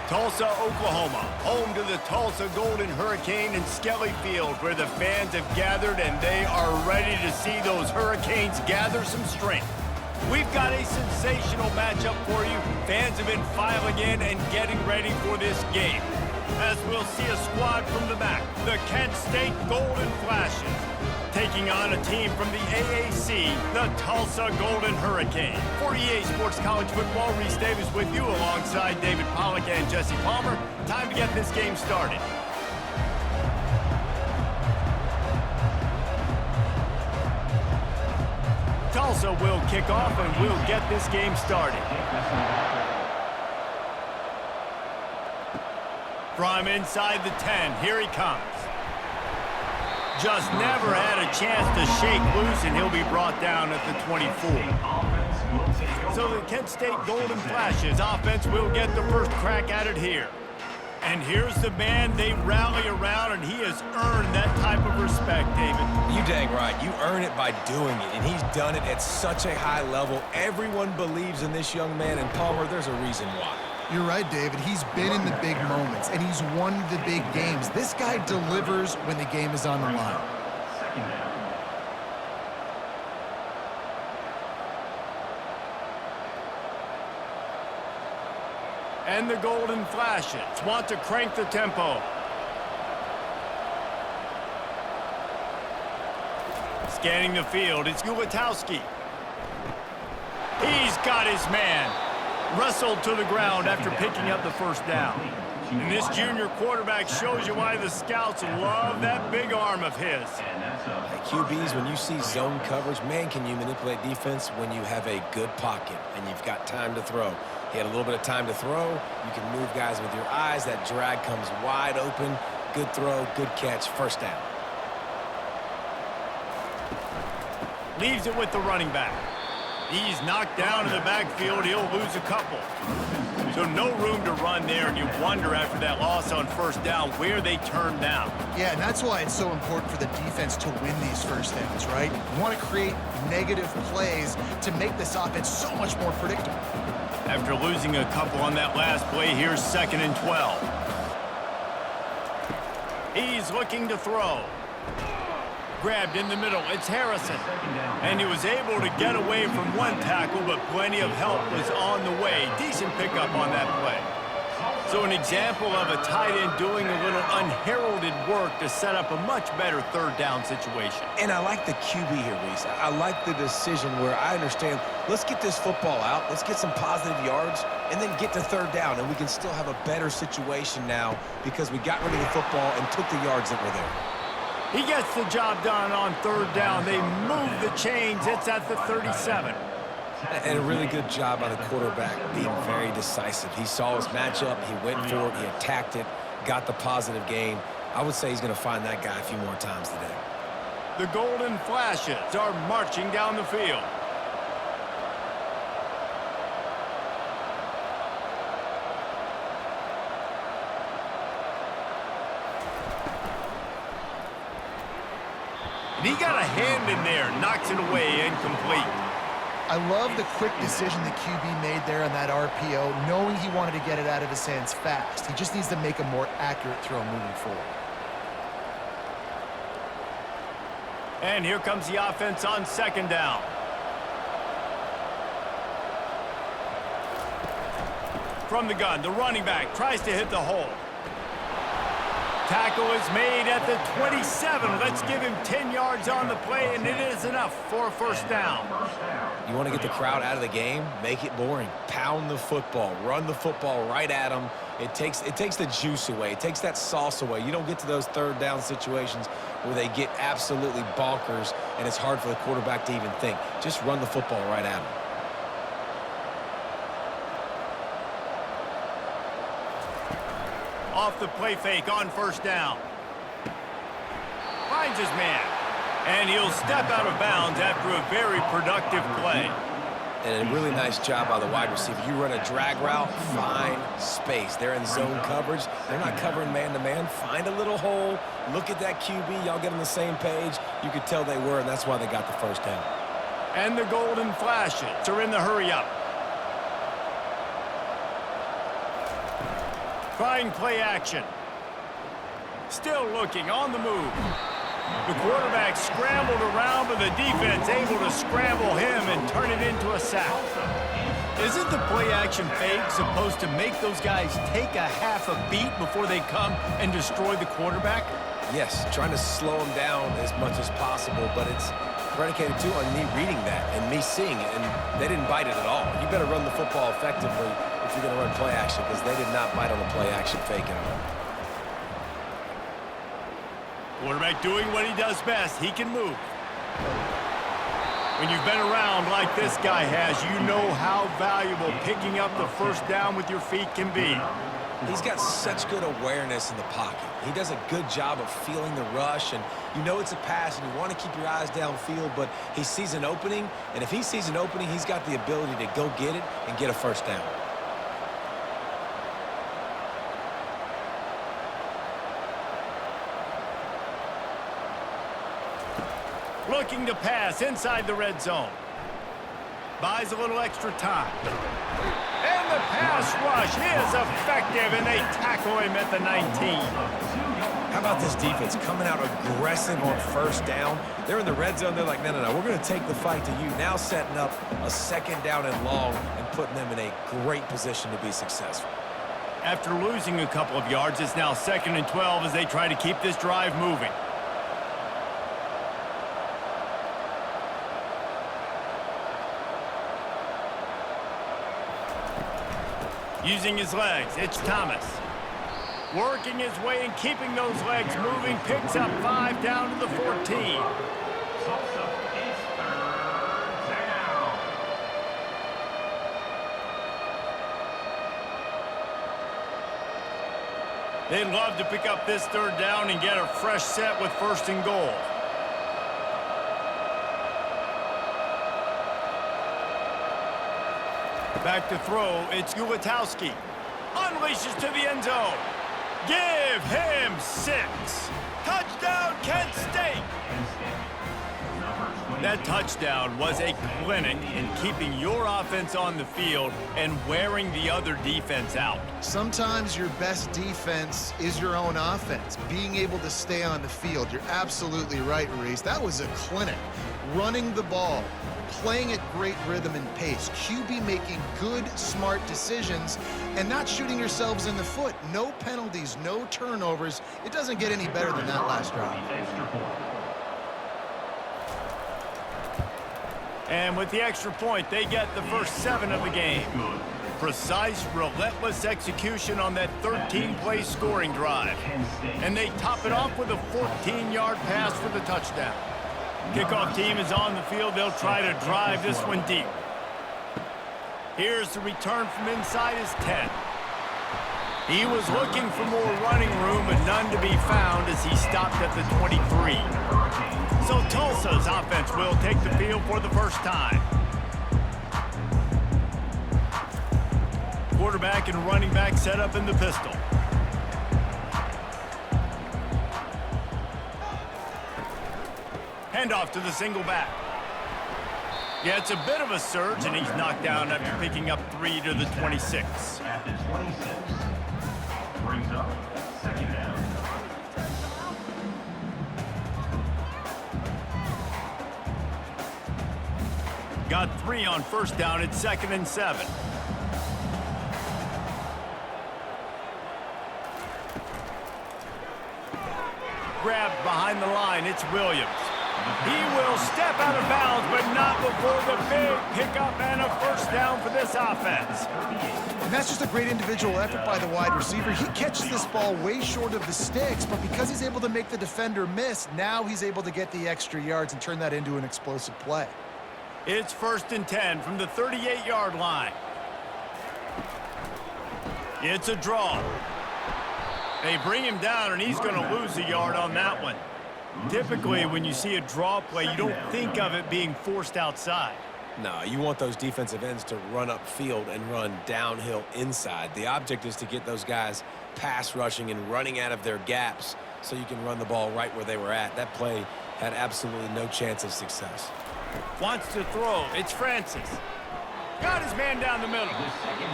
Tulsa, Oklahoma, home to the Tulsa Golden Hurricane and Skelly Field, where the fans have gathered and they are ready to see those Hurricanes gather some strength. We've got a sensational matchup for you. Fans have been filing in and getting ready for this game. As we'll see a squad from the back, the Kent State Golden Flashes, taking on a team from the AAC, the Tulsa Golden Hurricane. For EA Sports College Football, Reese Davis with you alongside David Pollack and Jesse Palmer. Time to get this game started. Tulsa will kick off and we'll get this game started. From inside the 10, here he comes. Just never had a chance to shake loose, and he'll be brought down at the 24. So the Kent State Golden Flashes offense will get the first crack at it here. And here's the man they rally around, and he has earned that type of respect, David. You dang right. You earn it by doing it, and he's done it at such a high level. Everyone believes in this young man, and Palmer, there's a reason why. You're right, David. He's been in the big moments, and he's won the big games. This guy delivers when the game is on the line. And the Golden Flashes want to crank the tempo. Scanning the field, it's Ulatowski. He's got his man. Wrestled to the ground after picking up the first down. And this junior quarterback shows you why the scouts love that big arm of his. Hey, QBs, when you see zone coverage, man, can you manipulate defense when you have a good pocket and you've got time to throw. He had a little bit of time to throw. You can move guys with your eyes. That drag comes wide open. Good throw, good catch, first down. Leaves it with the running back. He's knocked down in the backfield. He'll lose a couple. So no room to run there, and you wonder after that loss on first down where they turn down. Yeah, and that's why it's so important for the defense to win these first downs, right? You want to create negative plays to make this offense so much more predictable. After losing a couple on that last play, here's 2nd and 12. He's looking to throw. Grabbed in the middle, it's Harrison. And he was able to get away from one tackle, but plenty of help was on the way. Decent pickup on that play. So an example of a tight end doing a little unheralded work to set up a much better third down situation. And I like the QB here, Reese. I like the decision where I understand, let's get this football out, let's get some positive yards, and then get to third down, and we can still have a better situation now because we got rid of the football and took the yards that were there. He gets the job done on third down. They move the chains. It's at the 37. And a really good job by the quarterback being very decisive. He saw his matchup. He went for it. He attacked it, got the positive gain. I would say he's going to find that guy a few more times today. The Golden Flashes are marching down the field. He got a hand in there, knocks it away, incomplete. I love the quick decision the QB made there on that RPO, knowing he wanted to get it out of his hands fast. He just needs to make a more accurate throw moving forward. And here comes the offense on 2nd down. From the gun, the running back tries to hit the hole. Tackle is made at the 27. Let's give him 10 yards on the play, and it is enough for a first down. You want to get the crowd out of the game? Make it boring. Pound the football. Run the football right at them. It takes the juice away. It takes that sauce away. You don't get to those third down situations where they get absolutely bonkers, and it's hard for the quarterback to even think. Just run the football right at them. Off the play fake on first down. Finds his man. And he'll step out of bounds after a very productive play. And a really nice job by the wide receiver. You run a drag route, find space. They're in zone coverage. They're not covering man-to-man. Find a little hole. Look at that QB. Y'all get on the same page. You could tell they were, and that's why they got the first down. And the Golden Flashes are in the hurry-up. Trying play action. Still looking on the move. The quarterback scrambled around, but the defense able to scramble him and turn it into a sack. Isn't the play action fake supposed to make those guys take a half a beat before they come and destroy the quarterback? Yes, trying to slow him down as much as possible, but it's predicated too on me reading that and me seeing it, and they didn't bite it at all. You better run the football effectively if you're going to run play action, because they did not bite on the play action fake at all. Quarterback doing what he does best. He can move. When you've been around like this guy has, you know how valuable picking up the first down with your feet can be. He's got such good awareness in the pocket. He does a good job of feeling the rush, and you know it's a pass, and you want to keep your eyes downfield, but he sees an opening, and if he sees an opening, he's got the ability to go get it and get a first down. Looking to pass inside the red zone. Buys a little extra time. And the pass rush is effective, and they tackle him at the 19. How about this defense coming out aggressive on first down? They're in the red zone. They're like, no, we're going to take the fight to you. Now setting up a second down and long and putting them in a great position to be successful. After losing a couple of yards, it's now 2nd and 12 as they try to keep this drive moving. Using his legs, it's Thomas. Working his way and keeping those legs moving, picks up 5 down to the 14. Tulsa is third down. They'd love to pick up this 3rd down and get a fresh set with 1st and goal. Back to throw, it's Gulitowski. Unleashes to the end zone. Give him 6. Touchdown, Kent State. That touchdown was a clinic in keeping your offense on the field and wearing the other defense out. Sometimes your best defense is your own offense, being able to stay on the field. You're absolutely right, Reese. That was a clinic. Running the ball, playing at great rhythm and pace, QB making good, smart decisions, and not shooting yourselves in the foot. No penalties, no turnovers. It doesn't get any better than that last drive. And with the extra point, they get the first 7 of the game. Precise, relentless execution on that 13-play scoring drive. And they top it off with a 14-yard pass for the touchdown. Kickoff team is on the field. They'll try to drive this one deep. Here's the return from inside his 10. He was looking for more running room, but none to be found as he stopped at the 23. So Tulsa's offense will take the field for the first time. Quarterback and running back set up in the pistol. Handoff to the single back. Yeah, it's a bit of a surge, and he's knocked down after picking up 3 to the 26. At the 26. Brings up 2nd down. Got 3 on first down. It's 2nd and 7. Grabbed behind the line. It's Williams. He will step out of bounds, but not before the big pickup and a first down for this offense. And that's just a great individual effort by the wide receiver. He catches this ball way short of the sticks, but because he's able to make the defender miss, now he's able to get the extra yards and turn that into an explosive play. It's 1st and 10 from the 38-yard line. It's a draw. They bring him down, and he's going to lose a yard on that one. Typically, when you see a draw play, you don't think of it being forced outside. No, you want those defensive ends to run upfield and run downhill inside. The object is to get those guys pass rushing and running out of their gaps so you can run the ball right where they were at. That play had absolutely no chance of success. Wants to throw. It's Francis. Got his man down the middle.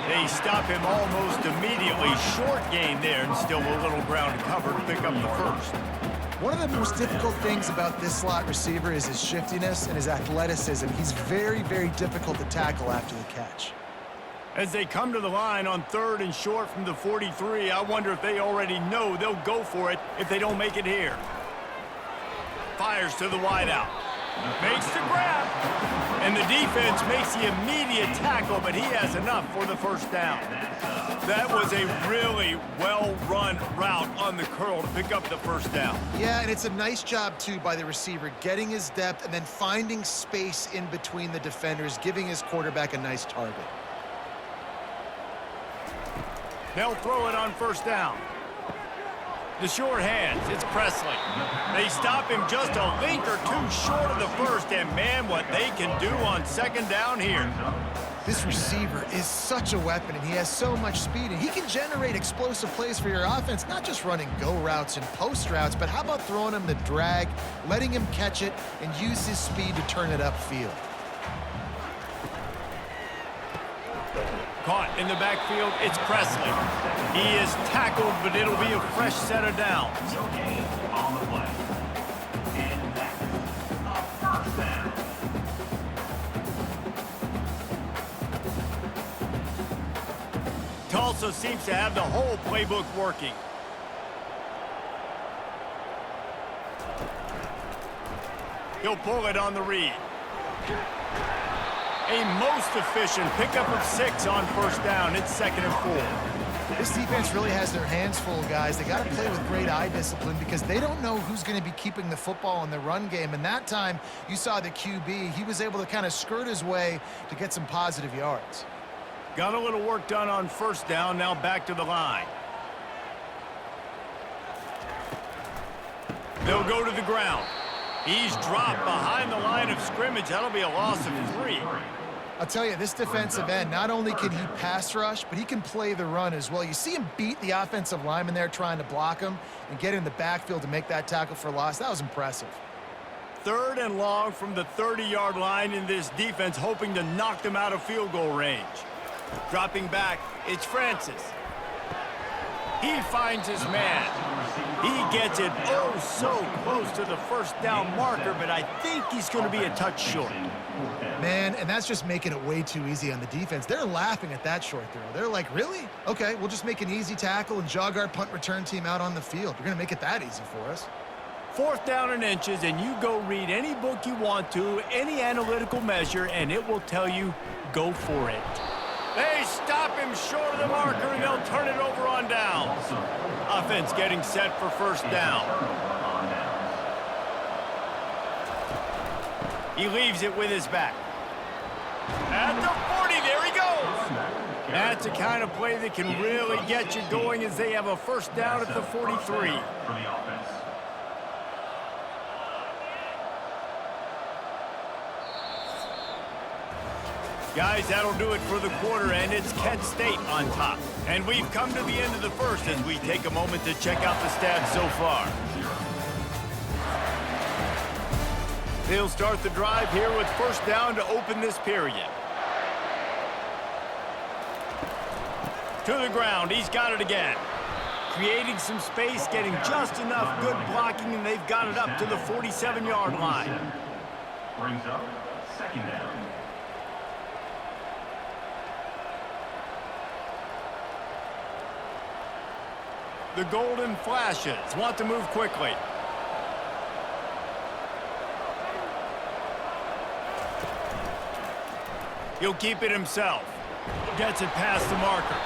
They stop him almost immediately. Short gain there, and still a little ground to cover to pick up the first. One of the most difficult things about this slot receiver is his shiftiness and his athleticism. He's very, very difficult to tackle after the catch. As they come to the line on 3rd and short from the 43, I wonder if they already know they'll go for it if they don't make it here. Fires to the wideout. Makes the grab. And the defense makes the immediate tackle, but he has enough for the first down. That was a really well-run route on the curl to pick up the first down. Yeah, and it's a nice job, too, by the receiver, getting his depth and then finding space in between the defenders, giving his quarterback a nice target. They'll throw it on first down. The short hands, it's Presley. They stop him just a length or two short of the first, and man, what they can do on 2nd down here. This receiver is such a weapon, and he has so much speed, and he can generate explosive plays for your offense, not just running go routes and post routes, but how about throwing him the drag, letting him catch it, and use his speed to turn it upfield. Caught in the backfield, it's Presley. He is tackled, but it'll be a fresh set of downs. No gain on the play. And that's a first down. Tulsa seems to have the whole playbook working. He'll pull it on the read. A most efficient pickup of 6 on first down. It's 2nd and 4. This defense really has their hands full, guys. They got to play with great eye discipline because they don't know who's going to be keeping the football in the run game. And that time, you saw the QB. He was able to kind of skirt his way to get some positive yards. Got a little work done on first down. Now back to the line. They'll go to the ground. He's dropped behind the line of scrimmage. That'll be a loss of 3. I'll tell you, this defensive end, not only can he pass rush, but he can play the run as well. You see him beat the offensive lineman there trying to block him and get in the backfield to make that tackle for loss. That was impressive. 3rd and long from the 30-yard line in this defense, hoping to knock them out of field goal range. Dropping back, it's Francis. He finds his man. He gets it oh so close to the first down marker, but I think he's going to be a touch short. Man, and that's just making it way too easy on the defense. They're laughing at that short throw. They're like, really? Okay, we'll just make an easy tackle and jog our punt return team out on the field. We're going to make it that easy for us. 4th down and inches, and you go read any book you want to, any analytical measure, and it will tell you, go for it. They stop him short of the marker, and they'll turn it over on down. Offense getting set for first down. He leaves it with his back. At the 40, there he goes. That's the kind of play that can really get you going as they have a first down at the 43. Guys, that'll do it for the quarter, and it's Kent State on top. And we've come to the end of the first as we take a moment to check out the stats so far. They'll start the drive here with first down to open this period. To the ground, he's got it again. Creating some space, getting just enough good blocking, and they've got it up to the 47-yard line. Brings up 2nd down. The golden flashes want to move quickly. He'll keep it himself. Gets it past the marker.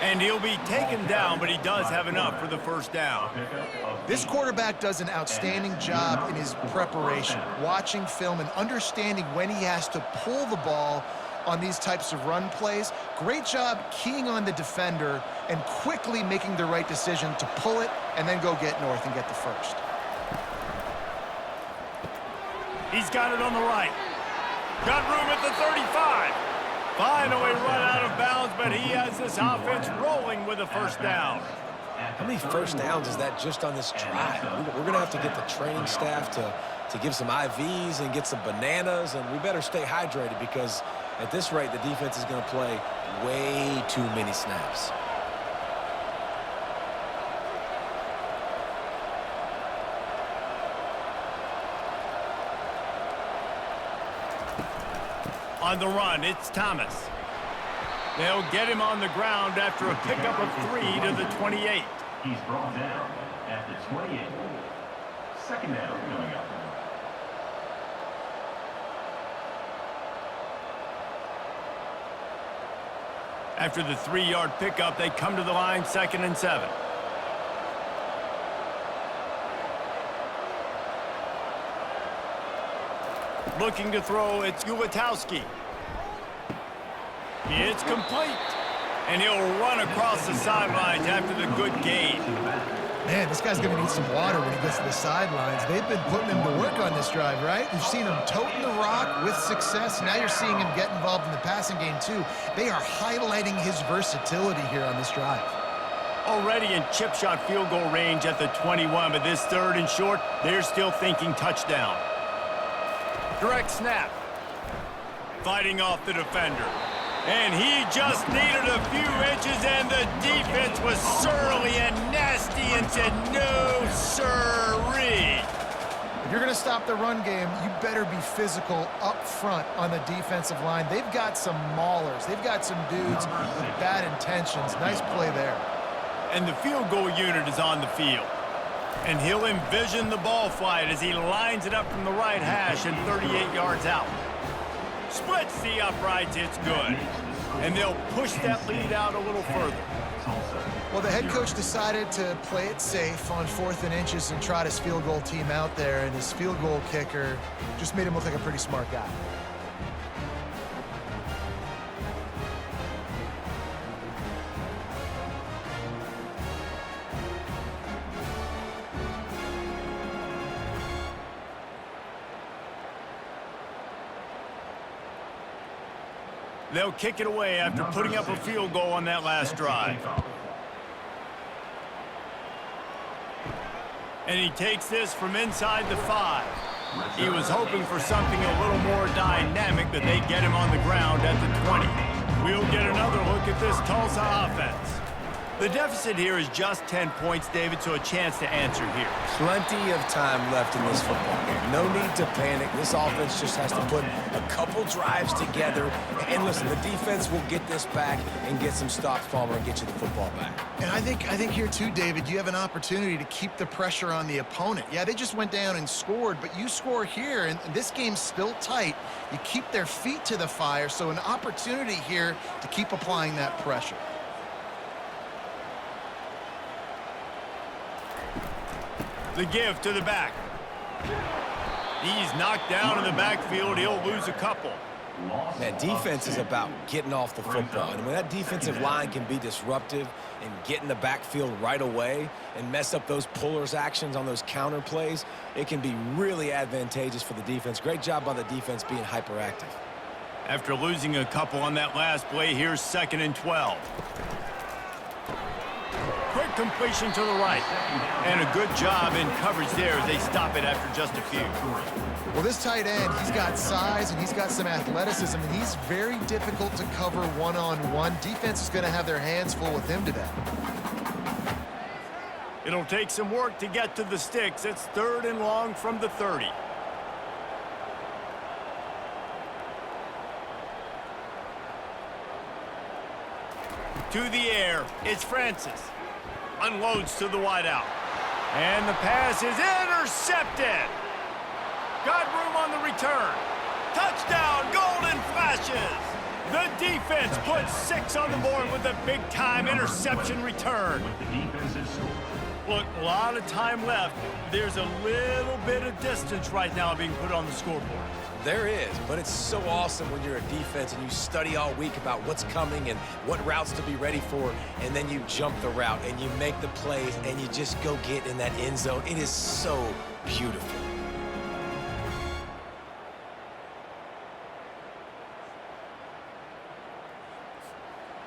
And he'll be taken down, but he does have enough for the first down. This quarterback does an outstanding job in his preparation, watching film and understanding when he has to pull the ball on these types of run plays. Great job keying on the defender and quickly making the right decision to pull it and then go get north and get the first. He's got it on the right. Got room at the 35. Finally run out of bounds, but he has this offense rolling with a first down. How many first downs is that just on this drive? We're going to have to get the training staff to give some IVs and get some bananas, and we better stay hydrated because At this rate, the defense is going to play way too many snaps. On the run, it's Thomas. They'll get him on the ground after a pickup of 3 to the 28. He's brought down at the 28. Second down coming up. After the 3-yard pickup, they come to the line, 2nd and 7. Looking to throw, it's Gutowski. It's complete. And he'll run across the sidelines after the good gain. Man, this guy's going to need some water when he gets to the sidelines. They've been putting him to work on this drive, right? You've seen him toting the rock with success. Now you're seeing him get involved in the passing game, too. They are highlighting his versatility here on this drive. Already in chip shot field goal range at the 21, but this 3rd and short, they're still thinking touchdown. Direct snap. Fighting off the defender. And he just needed a few inches, and the defense was surly and nasty and said, no, sirree. If you're going to stop the run game, you better be physical up front on the defensive line. They've got some maulers. They've got some dudes with bad intentions. Nice play there. And the field goal unit is on the field. And he'll envision the ball flight as he lines it up from the right hash and 38 yards out. Splits the uprights, it's good. And they'll push that lead out a little further. Well, the head coach decided to play it safe on 4th and inches and trot his field goal team out there, and his field goal kicker just made him look like a pretty smart guy. They'll kick it away after putting up a field goal on that last drive. And he takes this from inside the 5. He was hoping for something a little more dynamic, but they get him on the ground at the 20. We'll get another look at this Tulsa offense. The deficit here is just 10 points, David, so a chance to answer here. Plenty of time left in this football game. No need to panic. This offense just has to put a couple drives together. And listen, the defense will get this back and get some stops, Palmer, and get you the football back. And I think here too, David, you have an opportunity to keep the pressure on the opponent. Yeah, they just went down and scored, but you score here, and this game's still tight. You keep their feet to the fire, so an opportunity here to keep applying that pressure. The give to the back. He's knocked down in the backfield. He'll lose a couple. Man, defense is about getting off the football. And when that defensive line can be disruptive and get in the backfield right away and mess up those pullers actions on those counter plays, it can be really advantageous for the defense. Great job by the defense being hyperactive. After losing a couple on that last play, here's 2nd and 12. Quick completion to the right. And a good job in coverage there as they stop it after just a few. Well, this tight end, he's got size and he's got some athleticism, and he's very difficult to cover one-on-one. Defense is going to have their hands full with him today. It'll take some work to get to the sticks. It's 3rd and long from the 30. To the air, it's Francis. Unloads to the wideout. And the pass is intercepted. Got room on the return. Touchdown, Golden Flashes. The defense puts 6 on the board with a big-time interception return. Look, a lot of time left. There's a little bit of distance right now being put on the scoreboard. There is, but it's so awesome when you're a defense and you study all week about what's coming and what routes to be ready for, and then you jump the route and you make the plays and you just go get in that end zone. It is so beautiful.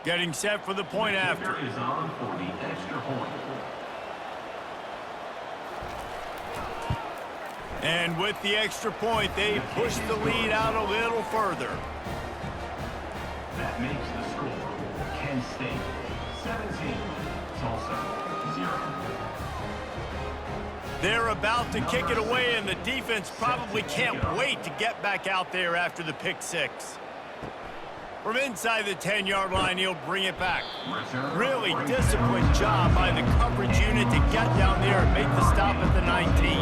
Getting set for the point after. Is on for the extra point. And with the extra point, they push the lead out a little further. They're about to kick it away, and the defense probably can't wait to get back out there after the pick six. From inside the 10-yard line, he'll bring it back. Really disciplined job by the coverage unit to get down there and make the stop at the 19.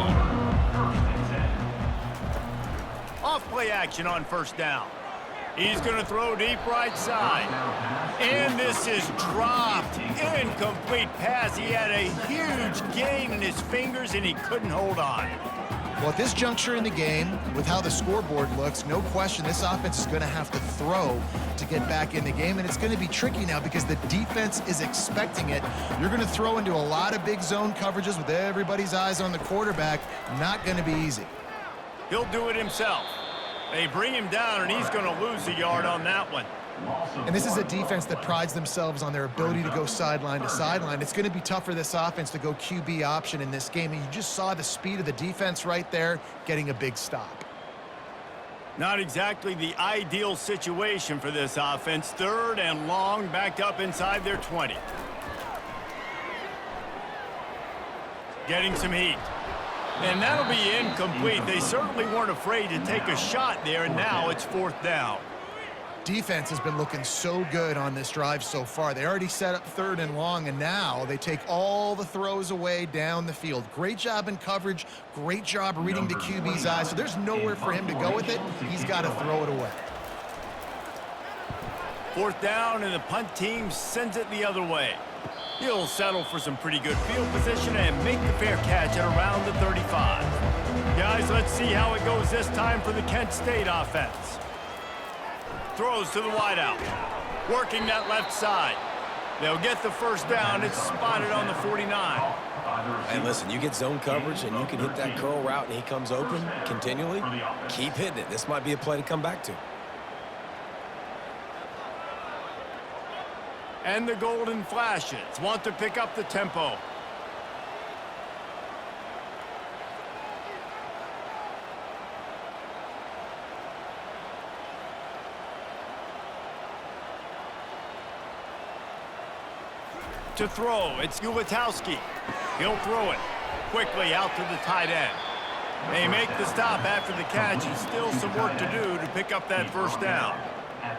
Off play action on first down. He's going to throw deep right side. And this is dropped. Incomplete pass. He had a huge gain in his fingers, and he couldn't hold on. Well, at this juncture in the game, with how the scoreboard looks, no question this offense is going to have to throw to get back in the game, and it's going to be tricky now because the defense is expecting it. You're going to throw into a lot of big zone coverages with everybody's eyes on the quarterback. Not going to be easy. He'll do it himself. They bring him down, and he's going to lose a yard on that one. And this is a defense that prides themselves on their ability to go sideline to sideline. It's going to be tough for this offense to go QB option in this game, and you just saw the speed of the defense right there getting a big stop. Not exactly the ideal situation for this offense. 3rd and long, backed up inside their 20. Getting some heat. And that'll be incomplete. They certainly weren't afraid to take a shot there, and now it's 4th down. Defense has been looking so good on this drive so far. They already set up 3rd and long, and now they take all the throws away down the field. Great job in coverage. Great job reading the QB's eyes. So there's nowhere for him to go with it. He's got to throw it away. 4th down, and the punt team sends it the other way. He'll settle for some pretty good field position and make the fair catch at around the 35. Guys, let's see how it goes this time for the Kent State offense. Throws to the wideout. Working that left side. They'll get the first down. It's spotted on the 49. Hey, listen, you get zone coverage and you can hit that curl route and he comes open continually, keep hitting it. This might be a play to come back to. And the Golden Flashes want to pick up the tempo. To throw, it's Ulatowski. He'll throw it quickly out to the tight end. They make the stop after the catch, and still some work to do to pick up that first down.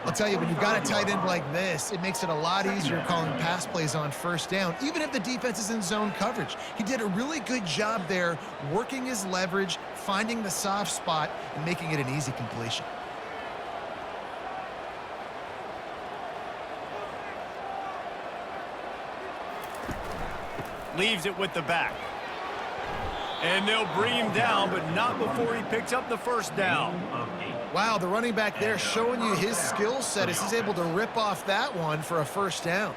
I'll tell you, when you've got a tight end like this, it makes it a lot easier calling pass plays on first down, even if the defense is in zone coverage. He did a really good job there, working his leverage, finding the soft spot, and making it an easy completion. Leaves it with the back. And they'll bring him down, but not before he picks up the first down. Wow, the running back there showing you his skill set as he's able to rip off that one for a first down.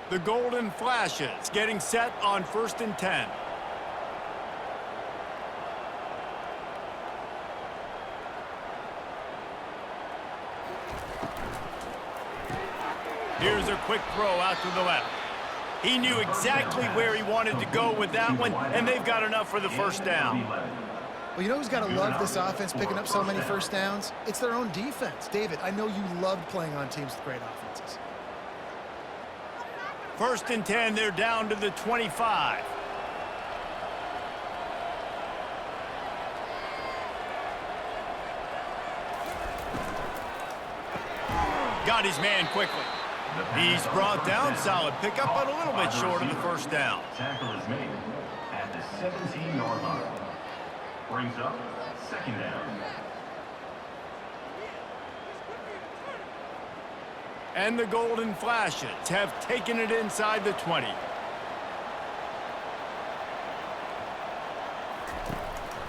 The Golden Flashes getting set on 1st and 10. Here's a quick throw out to the left. He knew exactly where he wanted to go with that one, and they've got enough for the first down. Well, you know who's got to love this offense picking up so many first downs? It's their own defense. David, I know you loved playing on teams with great offenses. 1st and 10, they're down to the 25. Got his man quickly. He's brought down, solid pickup, but a little bit short of the first down. Tackle is made at the 17-yard line. Brings up 2nd down. And the Golden Flashes have taken it inside the 20.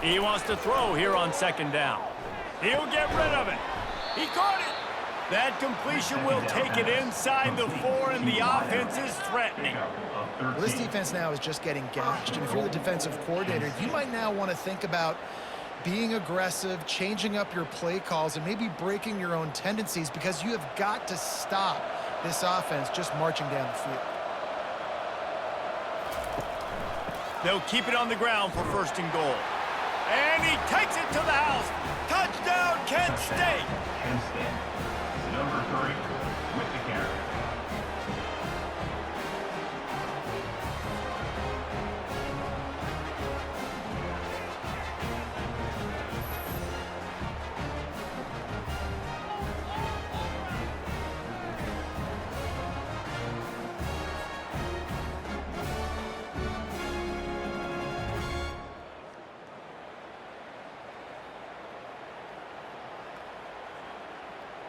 He wants to throw here on 2nd down. He'll get rid of it. He caught it. That completion will take it inside the 4, and the offense is threatening. Well, this defense now is just getting gashed, and if you're the defensive coordinator, you might now want to think about being aggressive, changing up your play calls, and maybe breaking your own tendencies, because you have got to stop this offense just marching down the field. They'll keep it on the ground for 1st and goal. And he takes it to the house. Touchdown, Kent State. Kent State, number 3, with the carry.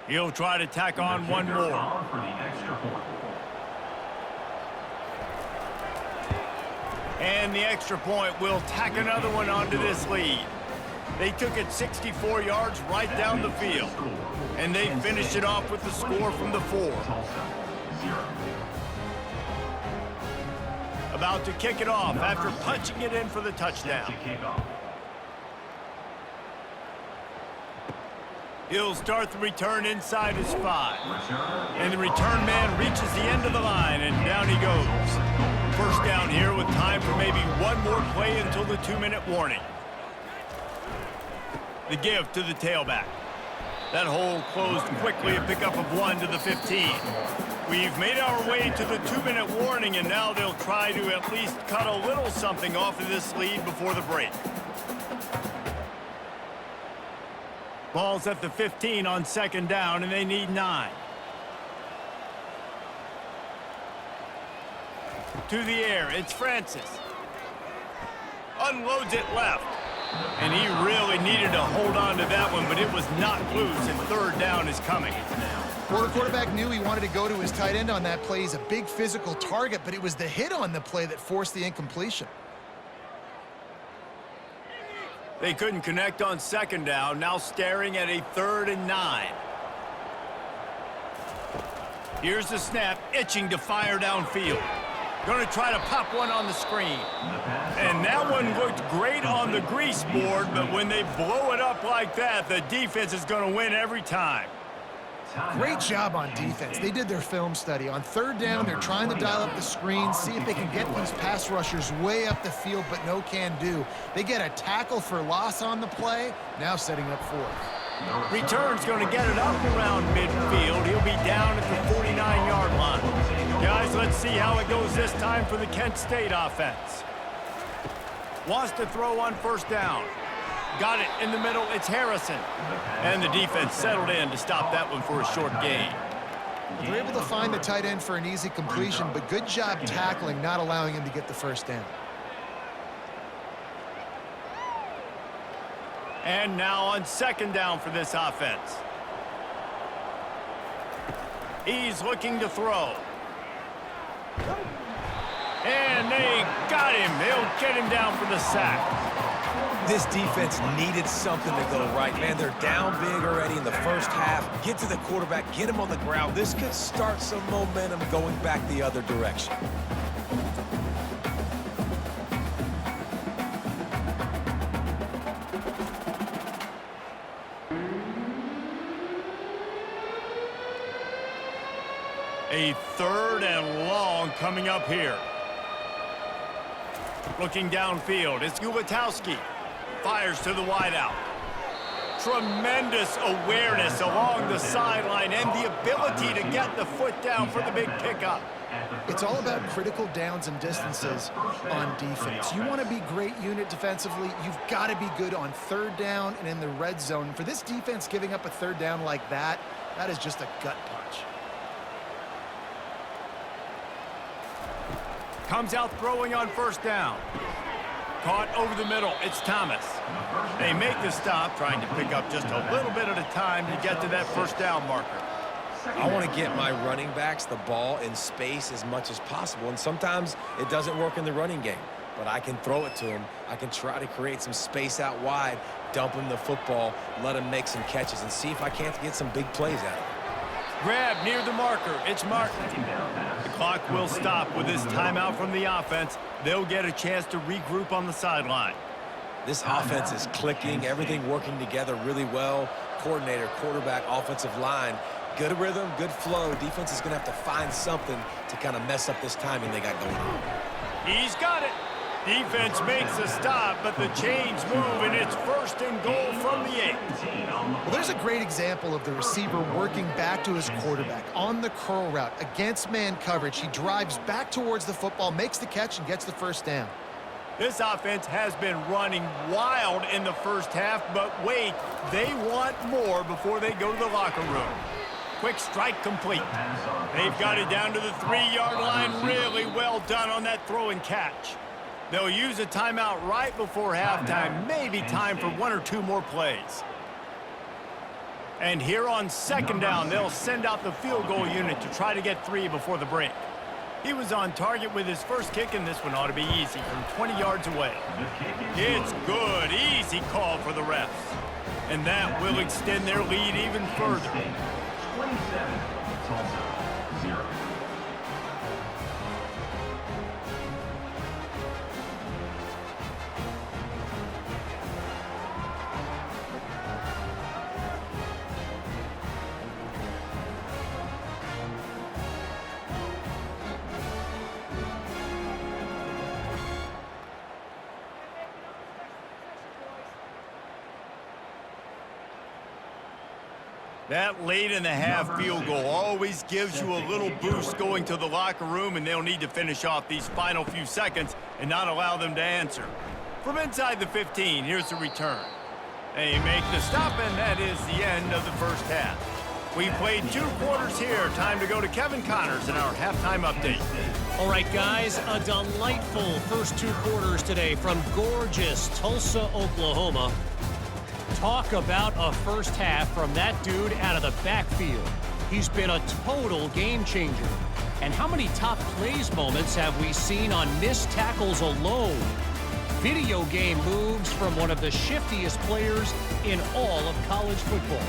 He'll try to tack on one more. For the extra point. And the extra point will tack another one onto this lead. They took it 64 yards right down the field. And they finished it off with the score from the 4. About to kick it off after punching it in for the touchdown. He'll start the return inside his 5. And the return man reaches the end of the line, and down he goes. First down here with time for maybe one more play until the 2-minute warning. The give to the tailback. That hole closed quickly, a pickup of 1 to the 15. We've made our way to the 2-minute warning, and now they'll try to at least cut a little something off of this lead before the break. Ball's at the 15 on 2nd down, and they need 9. To the air, it's Francis. Unloads it left. And he really needed to hold on to that one, but it was not loose, and 3rd down is coming. Well, the quarterback knew he wanted to go to his tight end on that play. He's a big physical target, but it was the hit on the play that forced the incompletion. They couldn't connect on 2nd down, now staring at a 3rd and 9. Here's the snap, itching to fire downfield. Going to try to pop one on the screen. And that one looked great on the grease board, but when they blow it up like that, the defense is going to win every time. Great job on defense. They did their film study. On 3rd down, they're trying to dial up the screen, see if they can get these pass rushers way up the field, but no can do. They get a tackle for loss on the play, now setting up 4th. Return's going to get it up around midfield. He'll be down at the 49-yard line. Guys, let's see how it goes this time for the Kent State offense. Wants to throw on 1st down. Got it in the middle. It's Harrison. And the defense settled in to stop that one for a short gain. They're able to find the tight end for an easy completion, but good job tackling, not allowing him to get the 1st down. And now on 2nd down for this offense. He's looking to throw. And they got him. They'll get him down for the sack. This defense needed something to go right, man. They're down big already in the 1st half. Get to the quarterback, get him on the ground. This could start some momentum going back the other direction. A 3rd and long coming up here. Looking downfield, it's Gubitowski. Fires to the wideout. Tremendous awareness along the sideline and the ability to get the foot down for the big pickup. It's all about critical downs and distances on defense. You want to be great unit defensively, you've got to be good on 3rd down and in the red zone. For this defense, giving up a 3rd down like that, that is just a gut punch. Comes out throwing on 1st down. Caught over the middle. It's Thomas. They make the stop, trying to pick up just a little bit at a time to get to that 1st down marker. I want to get my running backs the ball in space as much as possible, and sometimes it doesn't work in the running game, but I can throw it to them. I can try to create some space out wide, dump him the football, let him make some catches, and see if I can't get some big plays out of it. Grab near the marker. It's Martin. The clock will stop with this timeout from the offense. They'll get a chance to regroup on the sideline. This offense is clicking, everything working together really well. Coordinator, quarterback, offensive line. Good rhythm, good flow. Defense is going to have to find something to kind of mess up this timing they got going on. He's got it. Defense makes a stop, but the chains move, and it's 1st and goal from the 8. Well, there's a great example of the receiver working back to his quarterback on the curl route against man coverage. He drives back towards the football, makes the catch, and gets the 1st down. This offense has been running wild in the 1st half, but wait, they want more before they go to the locker room. Quick strike complete. They've got it down to the 3-yard line. Really well done on that throw and catch. They'll use a timeout right before halftime. Maybe time for 1 or 2 more plays. And here on second down, they'll send out the field goal unit to try to get 3 before the break. He was on target with his first kick, and this one ought to be easy from 20 yards away. It's good. Easy call for the refs. And that will extend their lead even further. 27, Tulsa, 0. That late in the half field goal always gives you a little boost going to the locker room, and they'll need to finish off these final few seconds and not allow them to answer. From inside the 15, here's the return. They make the stop, and that is the end of the first half. We played 2 quarters here. Time to go to Kevin Connors in our halftime update. All right, guys, a delightful first 2 quarters today from gorgeous Tulsa, Oklahoma. Talk about a first half from that dude out of the backfield. He's been a total game changer. And how many top plays moments have we seen on missed tackles alone? Video game moves from one of the shiftiest players in all of college football.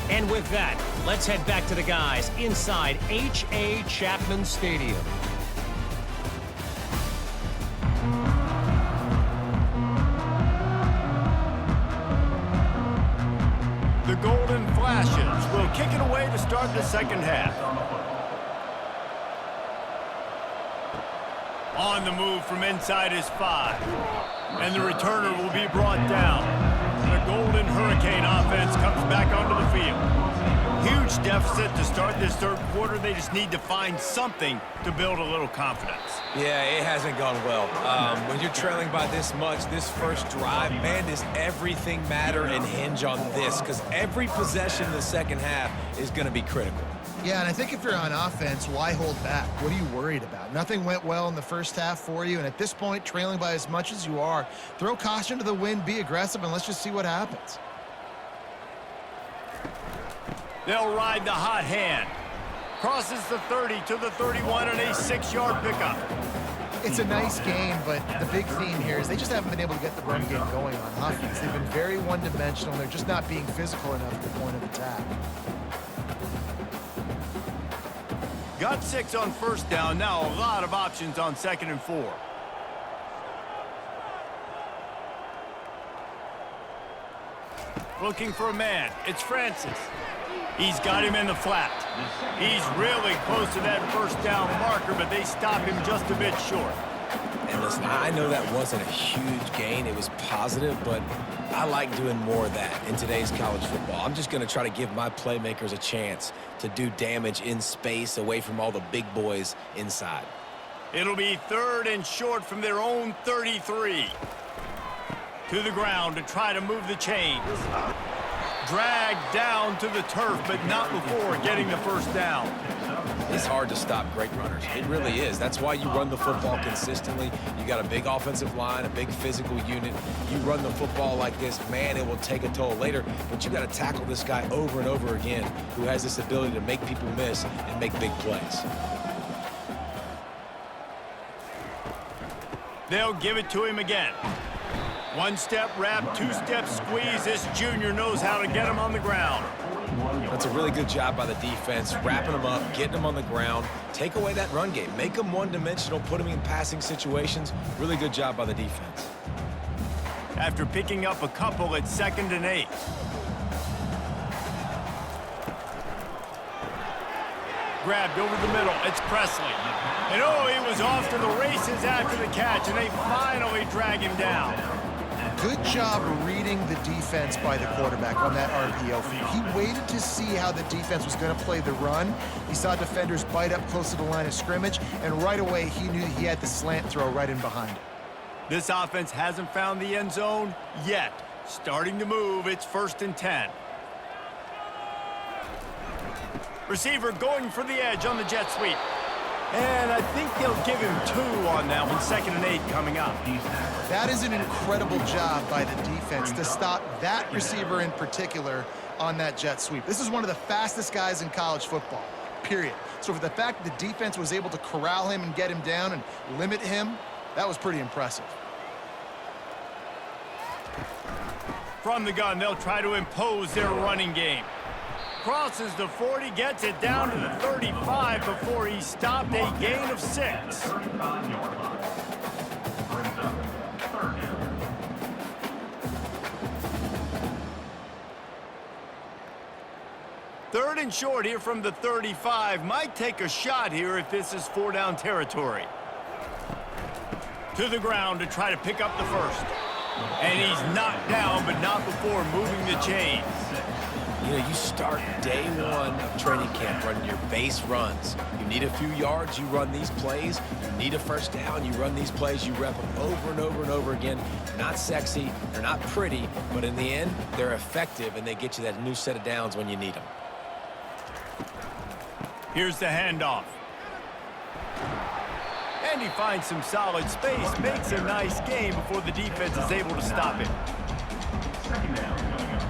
And with that, let's head back to the guys inside H.A. Chapman Stadium. The Golden Flashes will kick it away to start the second half. On the move from inside is 5. And the returner will be brought down. The Golden Hurricane offense comes back onto the field. Huge deficit to start this third quarter. They just need to find something to build a little confidence. Yeah, it hasn't gone well. When you're trailing by this much, this first drive, man, does everything matter and hinge on this, because every possession in the second half is going to be critical. Yeah, and I think if you're on offense, why hold back? What are you worried about? Nothing went well in the first half for you, and at this point, trailing by as much as you are, throw caution to the wind, be aggressive, and let's just see what happens. They'll ride the hot hand. Crosses the 30 to the 31 and a 6-yard pickup. It's a nice game, but the big theme here is they just haven't been able to get the run game going on offense. They've been very one-dimensional. They're just not being physical enough at the point of attack. Got 6 on first down. Now a lot of options on 2nd and 4. Looking for a man. It's Francis. He's got him in the flat. He's really close to that first down marker, but they stop him just a bit short. And listen, I know that wasn't a huge gain. It was positive, but I like doing more of that in today's college football. I'm just going to try to give my playmakers a chance to do damage in space away from all the big boys inside. It'll be 3rd and short from their own 33. To the ground to try to move the chains. Dragged down to the turf, but not before getting the first down. It's hard to stop great runners. It really is. That's why you run the football consistently. You got a big offensive line, a big physical unit. You run the football like this, man, it will take a toll later. But you got to tackle this guy over and over again who has this ability to make people miss and make big plays. They'll give it to him again. 1-step wrap, 2-step squeeze. This junior knows how to get him on the ground. That's a really good job by the defense, wrapping them up, getting them on the ground. Take away that run game. Make them one-dimensional, put them in passing situations. Really good job by the defense. After picking up a couple at 2nd and 8. Grabbed over the middle. It's Presley. And oh, he was off to the races after the catch, and they finally drag him down. Good job reading the defense by the quarterback on that RPO feed. He waited to see how the defense was going to play the run. He saw defenders bite up close to the line of scrimmage, and right away he knew he had the slant throw right in behind it. This offense hasn't found the end zone yet. Starting to move, it's 1st and 10. Receiver going for the edge on the jet sweep. And I think they'll give him 2 on that one. 2nd and 8 coming up. That is an incredible job by the defense to stop that receiver in particular on that jet sweep. This is one of the fastest guys in college football, period. So for the fact that the defense was able to corral him and get him down and limit him, that was pretty impressive. From the gun, they'll try to impose their running game. Crosses the 40, gets it down to the 35 before he stopped, a gain of 6. 35-yard line. Brings up third down. Third and short here from the 35. Might take a shot here if this is 4-down territory. To the ground to try to pick up the first. And he's knocked down, but not before moving the chains. You know, you start day one of training camp running your base runs. You need a few yards, you run these plays. You need a first down, you run these plays. You rep them over and over and over again. Not sexy, they're not pretty, but in the end, they're effective, and they get you that new set of downs when you need them. Here's the handoff. And he finds some solid space, makes a nice game before the defense is able to stop it. Second down coming up.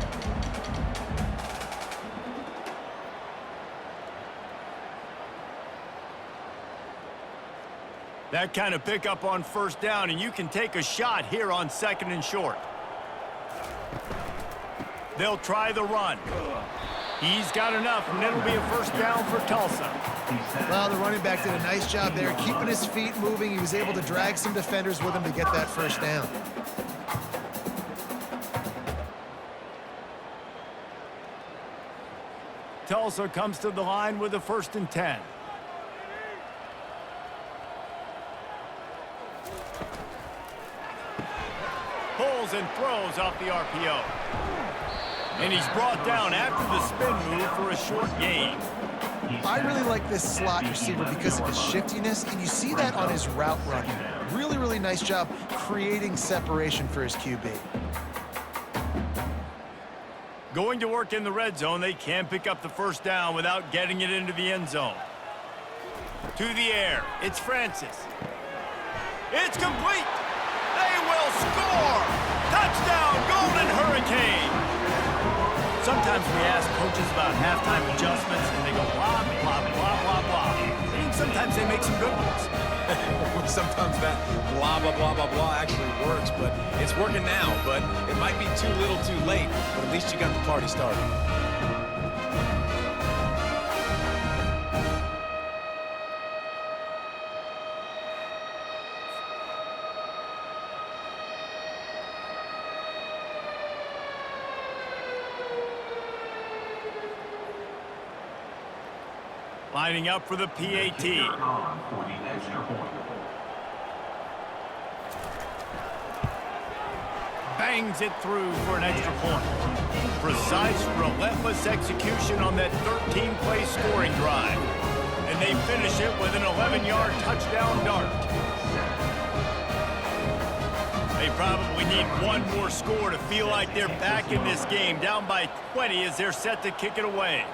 That kind of pickup on first down, and you can take a shot here on 2nd and short. They'll try the run. He's got enough, and it'll be a first down for Tulsa. Well, the running back did a nice job there, keeping his feet moving. He was able to drag some defenders with him to get that first down. Tulsa comes to the line with a 1st and 10. Pulls and throws off the RPO. And he's brought down after the spin move for a short gain. I really like this slot receiver because of his shiftiness, and you see that on his route running. Really, really nice job creating separation for his QB. Going to work in the red zone, they can pick up the first down without getting it into the end zone. To the air, it's Francis. It's complete. They will score. Touchdown, Golden Hurricane. Sometimes we ask coaches about halftime adjustments, and they go blah, blah, blah, blah, blah. And sometimes they make some good ones. Sometimes that blah, blah, blah, blah, blah actually works, but it's working now. But it might be too little too late, but at least you got the party started. Lining up for the PAT. On for the extra point. Bangs it through for an extra point. Precise, relentless execution on that 13-play scoring drive. And they finish it with an 11-yard touchdown dart. They probably need one more score to feel like they're back in this game, down by 20 as they're set to kick it away.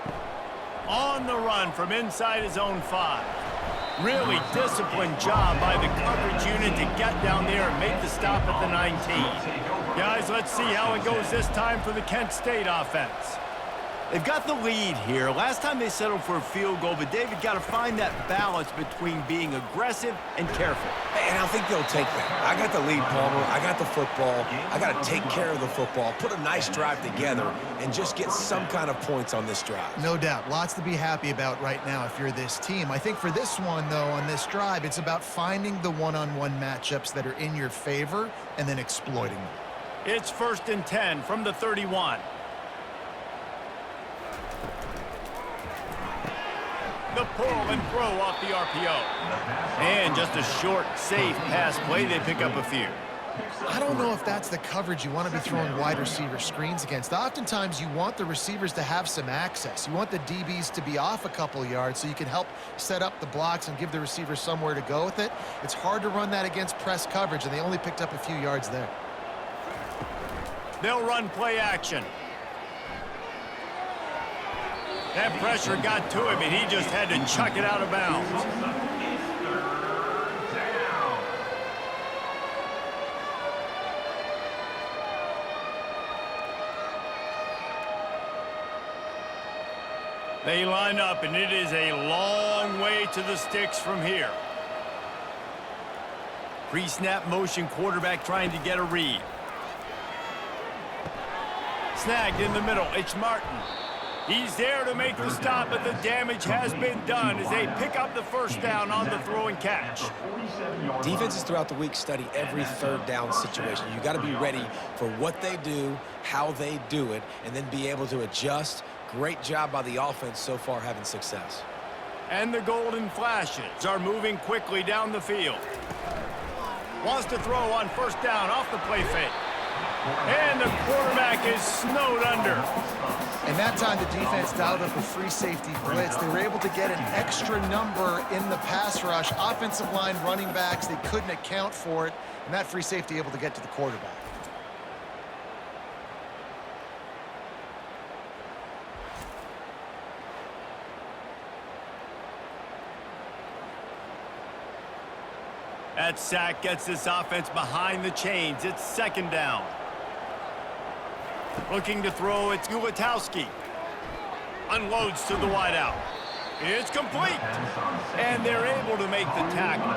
On the run from inside his own 5. Really disciplined job by the coverage unit to get down there and make the stop at the 19. Guys, let's see how it goes this time for the Kent State offense. They've got the lead here. Last time they settled for a field goal, but David got to find that balance between being aggressive and careful. And I think they'll take that. I got the lead, Palmer. I got the football. I got to take care of the football, put a nice drive together, and just get some kind of points on this drive. No doubt. Lots to be happy about right now if you're this team. I think for this one, though, on this drive, it's about finding the one-on-one matchups that are in your favor and then exploiting them. It's 1st and 10 from the 31. The pull and throw off the RPO. And just a short, safe pass play. They pick up a few. I don't know if that's the coverage you want to be throwing wide receiver screens against. Oftentimes, you want the receivers to have some access. You want the DBs to be off a couple yards so you can help set up the blocks and give the receivers somewhere to go with it. It's hard to run that against press coverage, and they only picked up a few yards there. They'll run play action. That pressure got to him, and he just had to chuck it out of bounds. They line up, and it is a long way to the sticks from here. Pre-snap motion, quarterback trying to get a read. Snagged in the middle, it's Martin. He's there to make the stop, but the damage has been done as they pick up the first down on the throw and catch. Defenses throughout the week study every third down situation. You got to be ready for what they do, how they do it, and then be able to adjust. Great job by the offense so far having success. And the golden flashes are moving quickly down the field. Wants to throw on first down off the play fake. And the quarterback is snowed under. And that time the defense dialed up a free safety blitz. They were able to get an extra number in the pass rush. Offensive line, running backs, they couldn't account for it. And that free safety able to get to the quarterback. That sack gets this offense behind the chains. It's second down. Looking to throw, it's Gulitowski. Unloads to the wideout. It's complete. And they're able to make the tackle.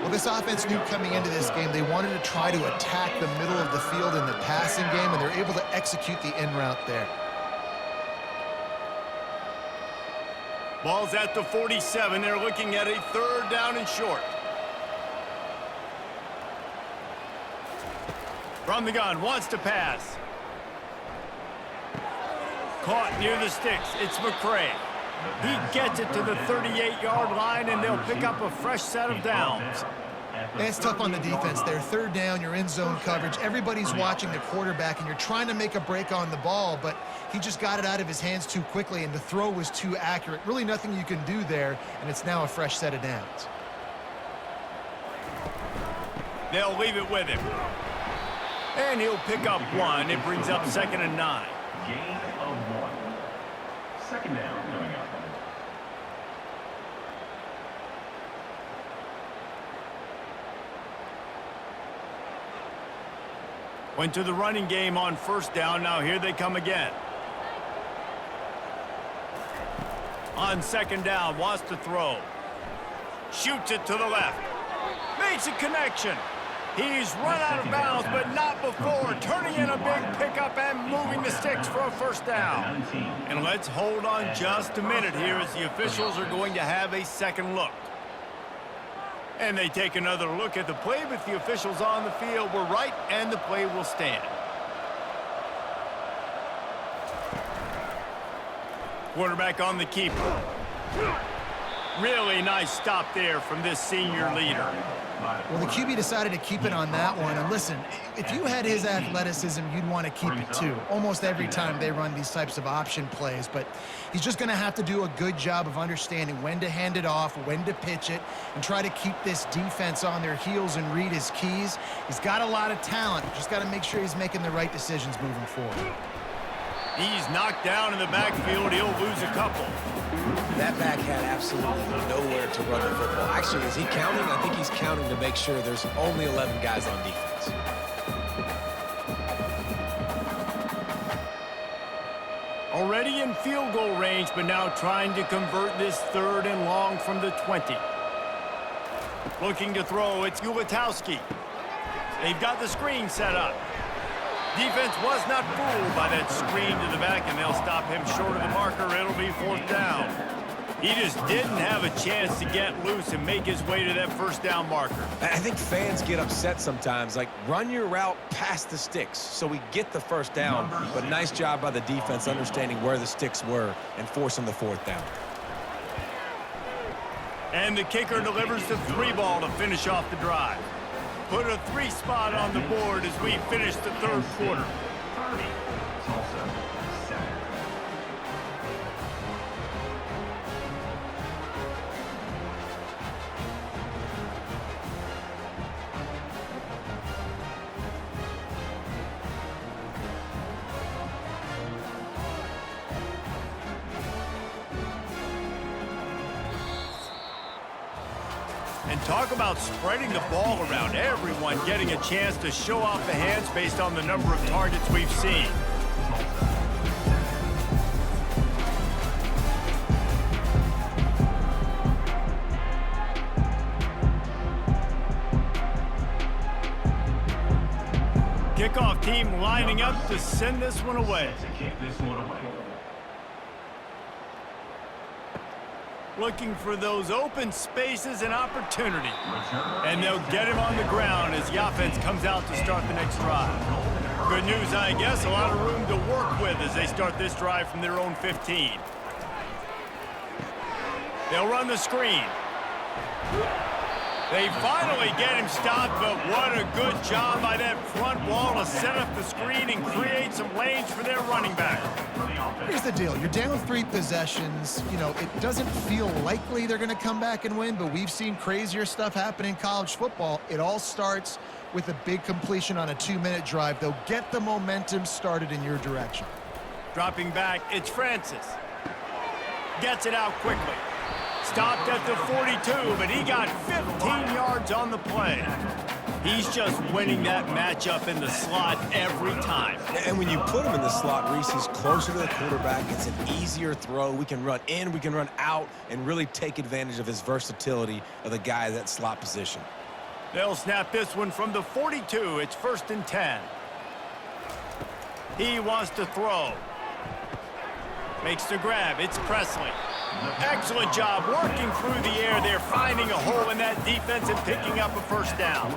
Well, this offense knew coming into this game they wanted to try to attack the middle of the field in the passing game, and they're able to execute the in route there. Ball's at the 47. They're looking at a third down and short. From the gun, wants to pass. Caught near the sticks. It's McCray. He gets it to the 38-yard line, and they'll pick up a fresh set of downs. It's tough on the defense there. Third down, you're in zone coverage. Everybody's watching the quarterback, and you're trying to make a break on the ball, but he just got it out of his hands too quickly, and the throw was too accurate. Really nothing you can do there, and it's now a fresh set of downs. They'll leave it with him. And he'll pick up one. It brings up 2nd and 9. Gain of 1. Second down coming up. Went to the running game on first down. Now here they come again. On second down, wants to throw. Shoots it to the left. Makes a connection. He's run out of bounds, but not before. Turning in a big pickup and moving the sticks for a first down. And let's hold on just a minute here as the officials are going to have a second look. And they take another look at the play, but the officials on the field were right, and the play will stand. Quarterback on the keeper. Really nice stop there from this senior leader. Well, the QB decided to keep it on that one. And listen, if you had his athleticism, you'd want to keep it too. Almost every time they run these types of option plays. But he's just going to have to do a good job of understanding when to hand it off, when to pitch it, and try to keep this defense on their heels and read his keys. He's got a lot of talent. Just got to make sure he's making the right decisions moving forward. He's knocked down in the backfield. He'll lose a couple. That back had absolutely nowhere to run the football. Actually, is he counting? I think he's counting to make sure there's only 11 guys on defense. Already in field goal range, but now trying to convert this third and long from the 20. Looking to throw, it's Gulitowski. They've got the screen set up. Defense was not fooled by that screen to the back, and they'll stop him short of the marker. It'll be fourth down. He just didn't have a chance to get loose and make his way to that first down marker. I think fans get upset sometimes, like run your route past the sticks so we get the first down, but nice job by the defense understanding where the sticks were and forcing the fourth down. And the kicker delivers the 3 ball to finish off the drive. Put a 3 spot on the board as we finish the third quarter. 30. Tulsa, 7. And talk about spreading the ball around. Everyone getting a chance to show off the hands based on the number of targets we've seen. Kickoff team lining up to send this one away. To kick this one away. Looking for those open spaces and opportunity. And they'll get him on the ground as the offense comes out to start the next drive. Good news, I guess, a lot of room to work with as they start this drive from their own 15. They'll run the screen. They finally get him stopped, but what a good job by that front wall to set up the screen and create some lanes for their running back. Here's the deal. You're down 3 possessions. You know, it doesn't feel likely they're going to come back and win, but we've seen crazier stuff happen in college football. It all starts with a big completion on a 2-minute drive. They'll get the momentum started in your direction. Dropping back, it's Francis. Gets it out quickly. Stopped at the 42, but he got 15 yards on the play. He's just winning that matchup in the slot every time. And when you put him in the slot, Reese, he's closer to the quarterback. It's an easier throw. We can run in, we can run out, and really take advantage of his versatility of the guy at that slot position. They'll snap this one from the 42. It's 1st and 10. He wants to throw. Makes the grab. It's Presley. Excellent job working through the air there, finding a hole in that defense and picking up a first down.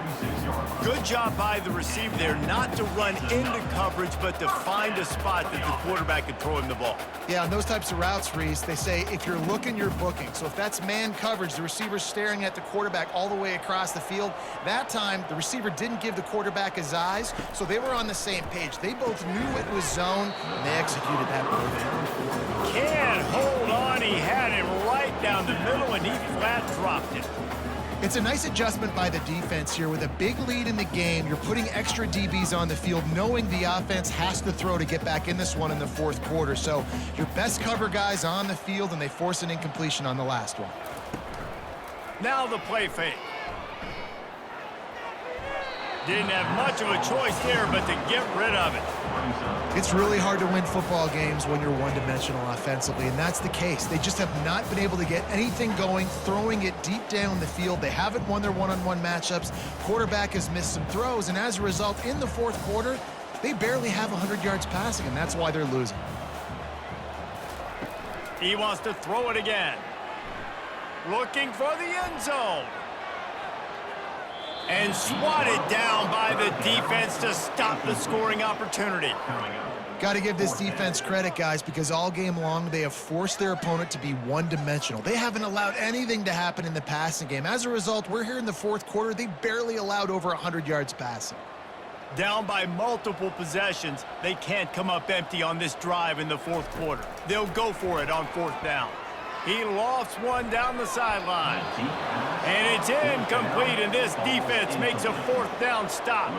Good job by the receiver there, not to run into coverage, but to find a spot that the quarterback could throw him the ball. Yeah, on those types of routes, Reese, they say if you're looking, you're booking. So if that's man coverage, the receiver's staring at the quarterback all the way across the field. That time, the receiver didn't give the quarterback his eyes, so they were on the same page. They both knew it was zone, and they executed that perfect. Can't hold on. He had him right down the middle, and he flat dropped it. It's a nice adjustment by the defense here. With a big lead in the game, you're putting extra DBs on the field, knowing the offense has to throw to get back in this one in the 4th quarter. So your best cover guys on the field, and they force an incompletion on the last one. Now the play fake. Didn't have much of a choice there, but to get rid of it. It's really hard to win football games when you're one-dimensional offensively, and that's the case. They just have not been able to get anything going, throwing it deep down the field. They haven't won their one-on-one matchups. Quarterback has missed some throws, and as a result, in the 4th quarter, they barely have 100 yards passing, and that's why they're losing. He wants to throw it again. Looking for the end zone. And swatted down by the defense to stop the scoring opportunity. Got to give this defense credit, guys, because all game long they have forced their opponent to be one-dimensional. They haven't allowed anything to happen in the passing game. As a result, we're here in the 4th quarter. They barely allowed over 100 yards passing. Down by multiple possessions, they can't come up empty on this drive in the 4th quarter. They'll go for it on 4th down. He lofts one down the sideline. And it's incomplete, and this defense makes a 4th down stop.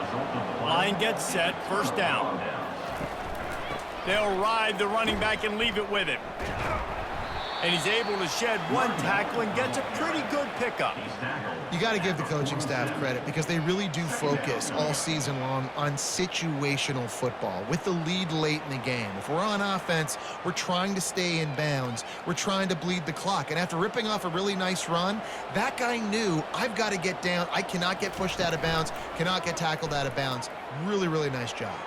Line gets set, 1st down. They'll ride the running back and leave it with him. And he's able to shed one tackle and gets a pretty good pickup. You got to give the coaching staff credit because they really do focus all season long on situational football with the lead late in the game. If we're on offense, we're trying to stay in bounds. We're trying to bleed the clock. And after ripping off a really nice run, that guy knew, I've got to get down. I cannot get pushed out of bounds, cannot get tackled out of bounds. Really, really nice job.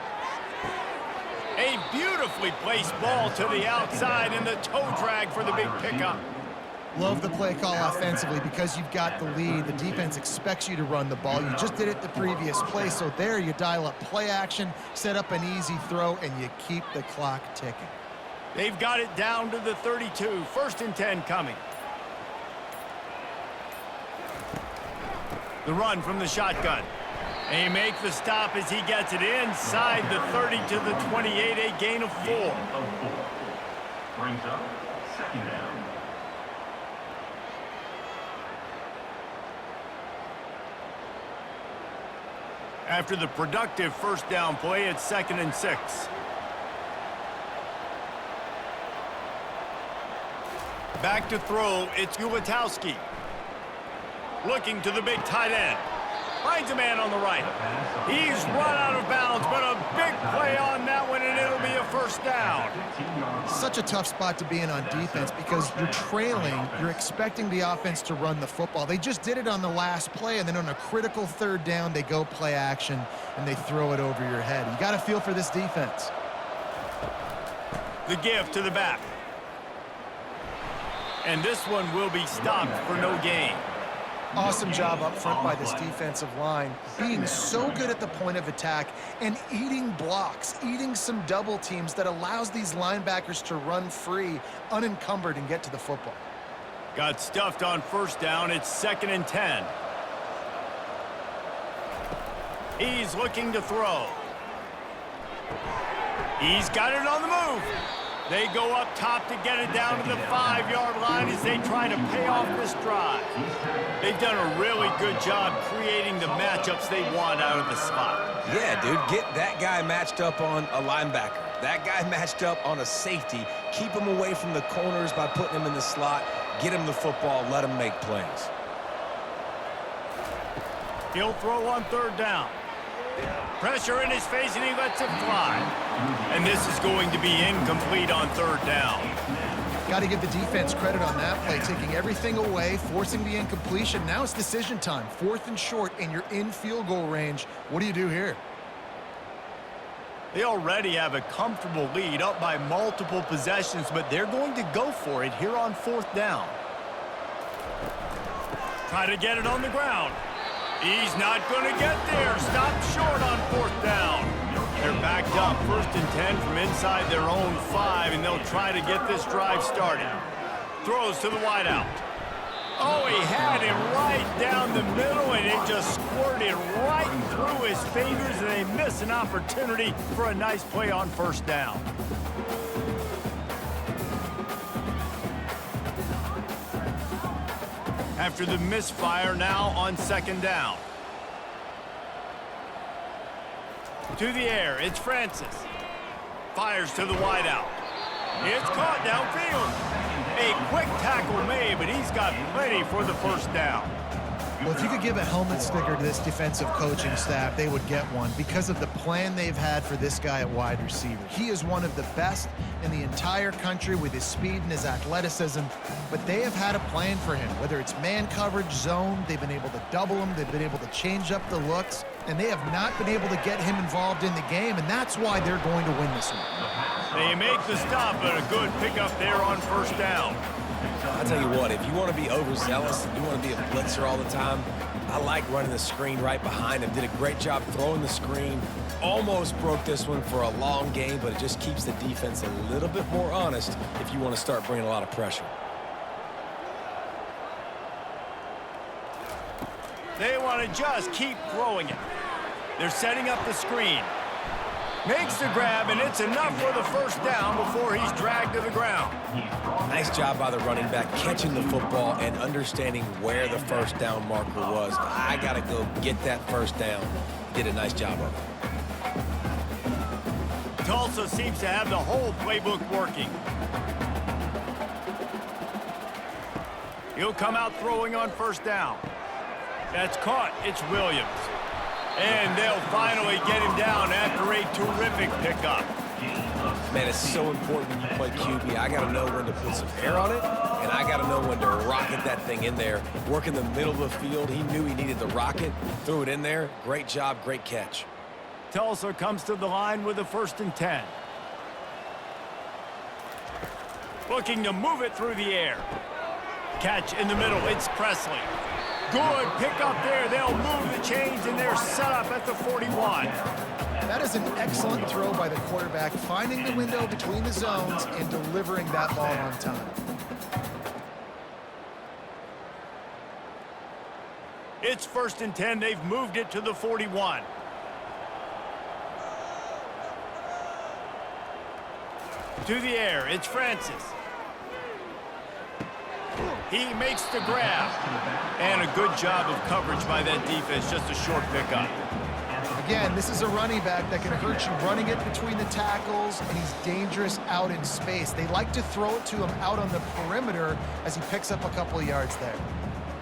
A beautifully placed ball to the outside and the toe drag for the big pickup. Love the play call offensively because you've got the lead. The defense expects you to run the ball. You just did it the previous play, so there you dial up play action, set up an easy throw, and you keep the clock ticking. They've got it down to the 32. 1st and 10 coming. The run from the shotgun. They make the stop as he gets it inside the 30 to the 28, a gain of 4. Brings up 2nd down. After the productive 1st down play, it's 2nd and 6. Back to throw, it's Ulatowski. Looking to the big tight end. Finds a man on the right. He's run out of bounds, but a big play on that one, and it'll be a first down. Such a tough spot to be in on defense because you're trailing. You're expecting the offense to run the football. They just did it on the last play, and then on a critical third down, they go play action, and they throw it over your head. You got to feel for this defense. The give to the back. And this one will be stopped for no gain. Awesome job up front by this defensive line, being so good at the point of attack and eating blocks, eating some double teams that allows these linebackers to run free, unencumbered, and get to the football. Got stuffed on first down. It's 2nd and 10. He's looking to throw. He's got it on the move. They go up top to get it down to the 5-yard line as they try to pay off this drive. They've done a really good job creating the matchups they want out of the spot. Yeah, dude, get that guy matched up on a linebacker. That guy matched up on a safety. Keep him away from the corners by putting him in the slot. Get him the football. Let him make plays. He'll throw on third down. Pressure in his face, and he lets it fly. And this is going to be incomplete on third down. Got to give the defense credit on that play, taking everything away, forcing the incompletion. Now it's decision time. 4th and short, and you're in field goal range. What do you do here? They already have a comfortable lead, up by multiple possessions, but they're going to go for it here on 4th down. Try to get it on the ground. He's not going to get there. Stopped short on 4th down. They're backed up 1st and 10 from inside their own 5, and they'll try to get this drive started. Throws to the wideout. Oh, he had him right down the middle, and it just squirted right through his fingers, and they miss an opportunity for a nice play on 1st down. After the misfire, now on 2nd down. To the air, it's Francis. Fires to the wideout. It's caught downfield. A quick tackle made, but he's got plenty for the first down. Well, if you could give a helmet sticker to this defensive coaching staff, they would get one because of the plan they've had for this guy at wide receiver. He is one of the best in the entire country with his speed and his athleticism, but they have had a plan for him. Whether it's man coverage, zone, they've been able to double him, they've been able to change up the looks, and they have not been able to get him involved in the game, and that's why they're going to win this one. They make the stop, but a good pickup there on 1st down. I'll tell you what, if you want to be overzealous and you want to be a blitzer all the time, I like running the screen right behind him. Did a great job throwing the screen. Almost broke this one for a long game, but it just keeps the defense a little bit more honest if you want to start bringing a lot of pressure. They want to just keep throwing it. They're setting up the screen. Makes the grab, and it's enough for the first down before he's dragged to the ground. Nice job by the running back catching the football and understanding where the first down marker was. I got to go get that first down. Did a nice job of it. Tulsa seems to have the whole playbook working. He'll come out throwing on 1st down. That's caught. It's Williams. And they'll finally get him down after a terrific pickup. Man, it's so important when you play QB. I got to know when to put some air on it, and I got to know when to rocket that thing in there. Work in the middle of the field. He knew he needed the rocket, threw it in there. Great job, great catch. Tulsa comes to the line with a 1st and 10. Looking to move it through the air. Catch in the middle. It's Presley. Good pick up there. They'll move the chains, and they're set up at the 41. That is an excellent throw by the quarterback, finding the window between the zones and delivering that ball on time. It's 1st and 10. They've moved it to the 41. To the air. It's Francis. He makes the grab. And a good job of coverage by that defense. Just a short pickup. Again, this is a running back that can hurt you running it between the tackles, and he's dangerous out in space. They like to throw it to him out on the perimeter as he picks up a couple of yards there.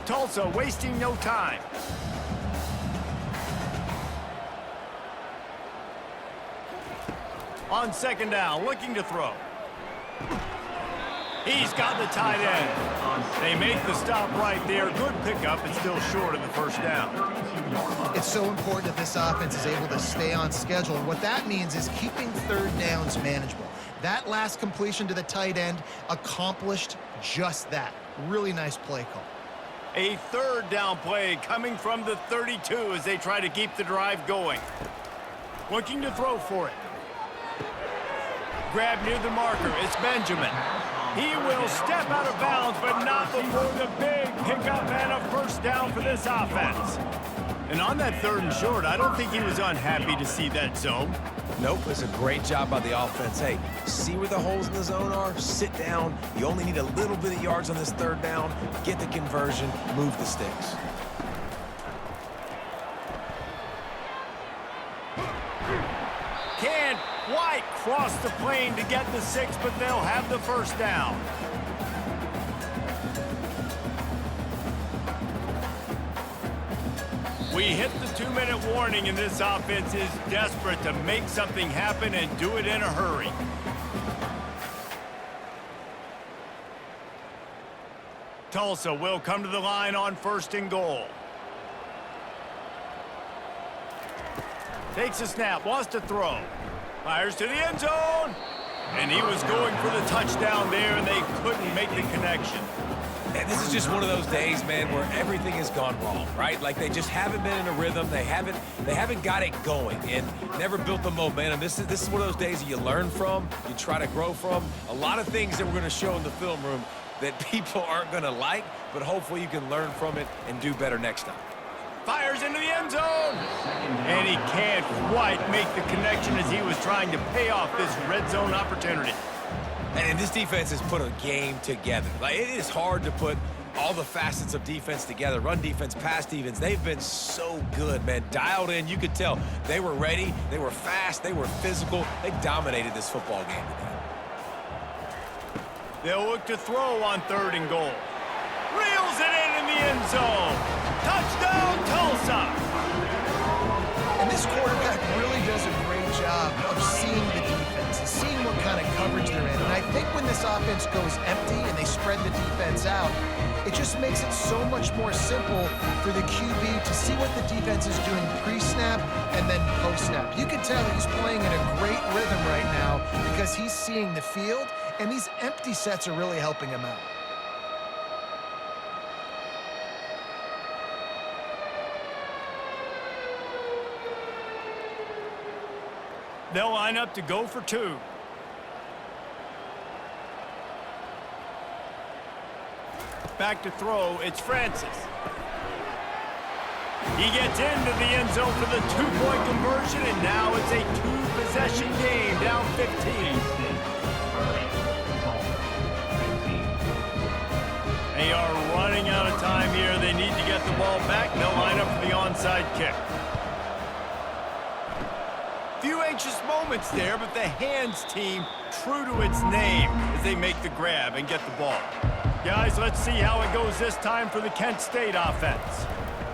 Tulsa wasting no time. On second down, looking to throw. He's got the tight end. They make the stop right there. Good pickup, and still short of the first down. It's so important that this offense is able to stay on schedule. And what that means is keeping third downs manageable. That last completion to the tight end accomplished just that. Really nice play call. A third down play coming from the 32 as they try to keep the drive going. Looking to throw for it. Grab near the marker. It's Benjamin. He will step out of bounds, but not before the big pickup and a first down for this offense. And on that third and short, I don't think he was unhappy to see that zone. Nope, it's a great job by the offense. Hey, see where the holes in the zone are? Sit down. You only need a little bit of yards on this third down. Get the conversion, move the sticks. Can't quite cross the plane to get the 6, but they'll have the first down. We hit the 2-minute warning, and this offense is desperate to make something happen and do it in a hurry. Tulsa will come to the line on first and goal. Takes a snap, wants to throw. Fires to the end zone. And he was going for the touchdown there, and they couldn't make the connection. And this is just one of those days, man, where everything has gone wrong, right? Like they just haven't been in a rhythm. They haven't got it going and never built the momentum. This is one of those days that you learn from, you try to grow from. A lot of things that we're going to show in the film room that people aren't going to like, but hopefully you can learn from it and do better next time. Fires into the end zone. And he can't quite make the connection as he was trying to pay off this red zone opportunity. And this defense has put a game together. Like, it is hard to put all the facets of defense together. Run defense, pass defense. They've been so good, man. Dialed in. You could tell they were ready. They were fast. They were physical. They dominated this football game today. They'll look to throw on third and goal. Reels it in the end zone. Touchdown, Tulsa. And this quarterback really does a great job of seeing the defense and seeing what kind of coverage they're in. And I think when this offense goes empty and they spread the defense out, it just makes it so much more simple for the QB to see what the defense is doing pre-snap and then post-snap. You can tell he's playing in a great rhythm right now because he's seeing the field, and these empty sets are really helping him out. They'll line up to go for two. Back to throw, it's Francis. He gets into the end zone for the two-point conversion, and now it's a two-possession game, down 15. They are running out of time here. They need to get the ball back. They'll line up for the onside kick. Few anxious moments there, but the hands team true to its name as they make the grab and get the ball. Guys, let's see how it goes this time for the Kent State offense.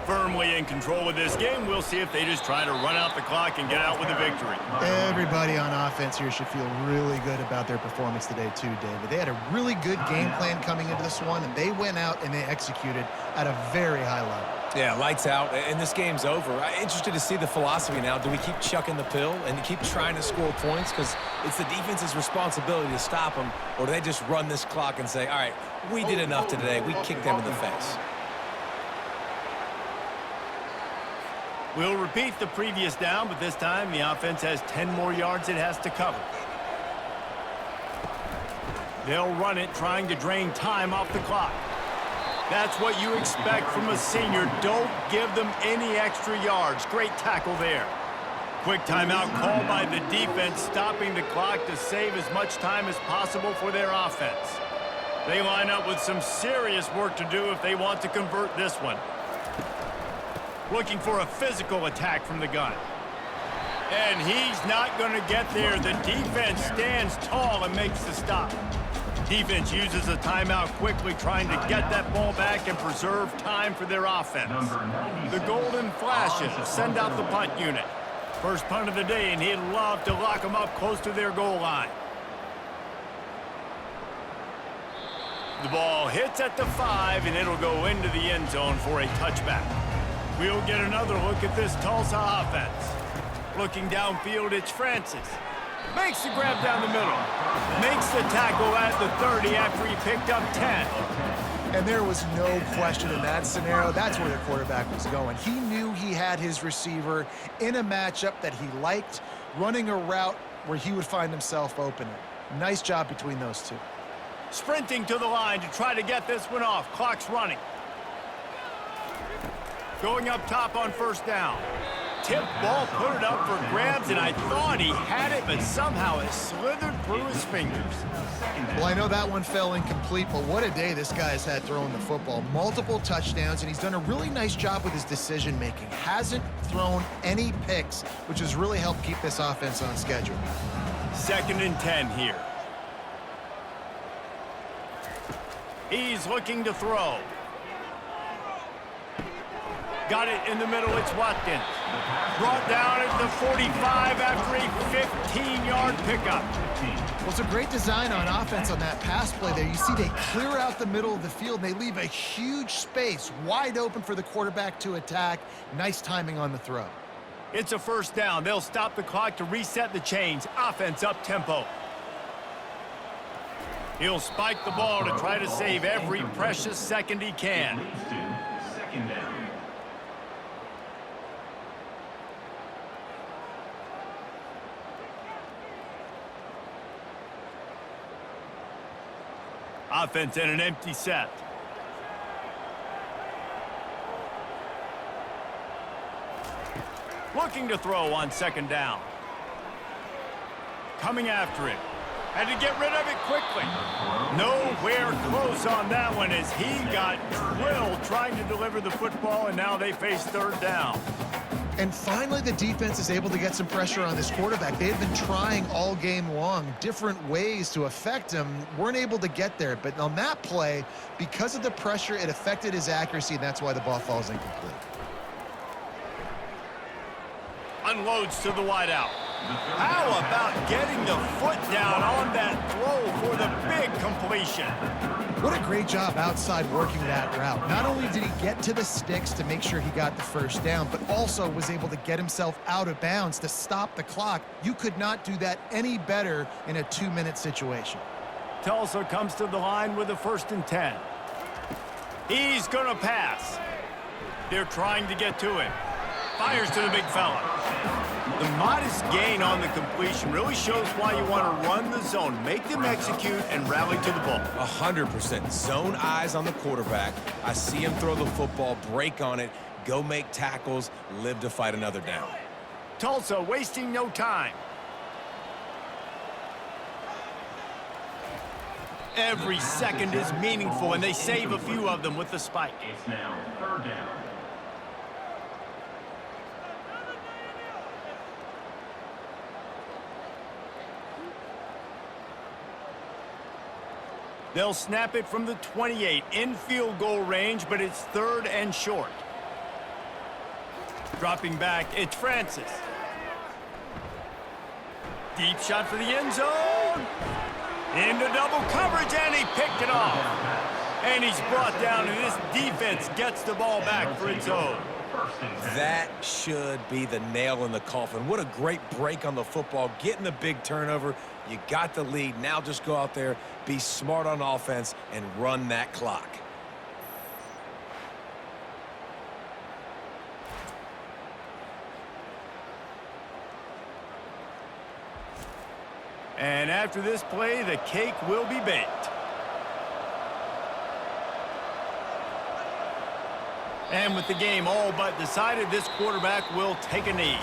Firmly in control of this game. We'll see if they just try to run out the clock and get out with a victory. Everybody on offense here should feel really good about their performance today too, David. They had a really good game plan coming into this one, and they went out and they executed at a very high level. Yeah, lights out, and this game's over. I'm interested to see the philosophy now. Do we keep chucking the pill and keep trying to score points? Because it's the defense's responsibility to stop them, or do they just run this clock and say, all right, we did enough today. We kicked them in the face. We'll repeat the previous down, but this time the offense has 10 more yards it has to cover. They'll run it, trying to drain time off the clock. That's what you expect from a senior. Don't give them any extra yards. Great tackle there. Quick timeout called by the defense, stopping the clock to save as much time as possible for their offense. They line up with some serious work to do if they want to convert this one. Looking for a physical attack from the gun. And he's not going to get there. The defense stands tall and makes the stop. Defense uses a timeout quickly, trying to get that ball back and preserve time for their offense. The Golden Flashes send out the punt unit. First punt of the day, and he'd love to lock them up close to their goal line. The ball hits at the 5, and it'll go into the end zone for a touchback. We'll get another look at this Tulsa offense. Looking downfield, it's Francis. Makes the grab down the middle. Makes the tackle at the 30 after he picked up 10. And there was no question in that scenario. That's where the quarterback was going. He knew he had his receiver in a matchup that he liked, running a route where he would find himself open. Nice job between those two. Sprinting to the line to try to get this one off. Clock's running. Going up top on first down. Tip ball, put it up for grabs, and I thought he had it, but somehow it slithered through his fingers. Well, I know that one fell incomplete, but what a day this guy's had throwing the football. Multiple touchdowns, and he's done a really nice job with his decision-making. Hasn't thrown any picks, which has really helped keep this offense on schedule. 2nd and 10 here. He's looking to throw. Got it in the middle, it's Watkins. Brought down at the 45 after a 15-yard pickup. Well, it's a great design on offense on that pass play there. You see they clear out the middle of the field. They leave a huge space wide open for the quarterback to attack. Nice timing on the throw. It's a first down. They'll stop the clock to reset the chains. Offense up tempo. He'll spike the ball to try to save every precious second he can. Second down. Offense in an empty set. Looking to throw on 2nd down. Coming after it. Had to get rid of it quickly. Nowhere close on that one as he got drilled trying to deliver the football, and now they face 3rd down. And finally, the defense is able to get some pressure on this quarterback. They had been trying all game long, different ways to affect him. Weren't able to get there. But on that play, because of the pressure, it affected his accuracy, and that's why the ball falls incomplete. Unloads to the wideout. How about getting the foot down on that throw for the big completion? What a great job outside working that route. Not only did he get to the sticks to make sure he got the first down, but also was able to get himself out of bounds to stop the clock. You could not do that any better in a 2-minute situation. Tulsa comes to the line with a 1st and 10. He's going to pass. They're trying to get to him. Fires to the big fella. The modest gain on the completion really shows why you want to run the zone, make them execute, and rally to the ball. 100%. Zone eyes on the quarterback. I see him throw the football, break on it, go make tackles, live to fight another down. Tulsa wasting no time. Every second is meaningful, and they save a few of them with the spike. It's now 3rd down. They'll snap it from the 28 in field goal range, but it's 3rd and short. Dropping back, it's Francis. Deep shot for the end zone. Into double coverage, and he picked it off. And he's brought down, and this defense gets the ball back for its own. That should be the nail in the coffin. What a great break on the football, getting the big turnover. You got the lead. Now just go out there, be smart on offense, and run that clock. And after this play, the cake will be baked. And with the game all but decided, this quarterback will take a knee.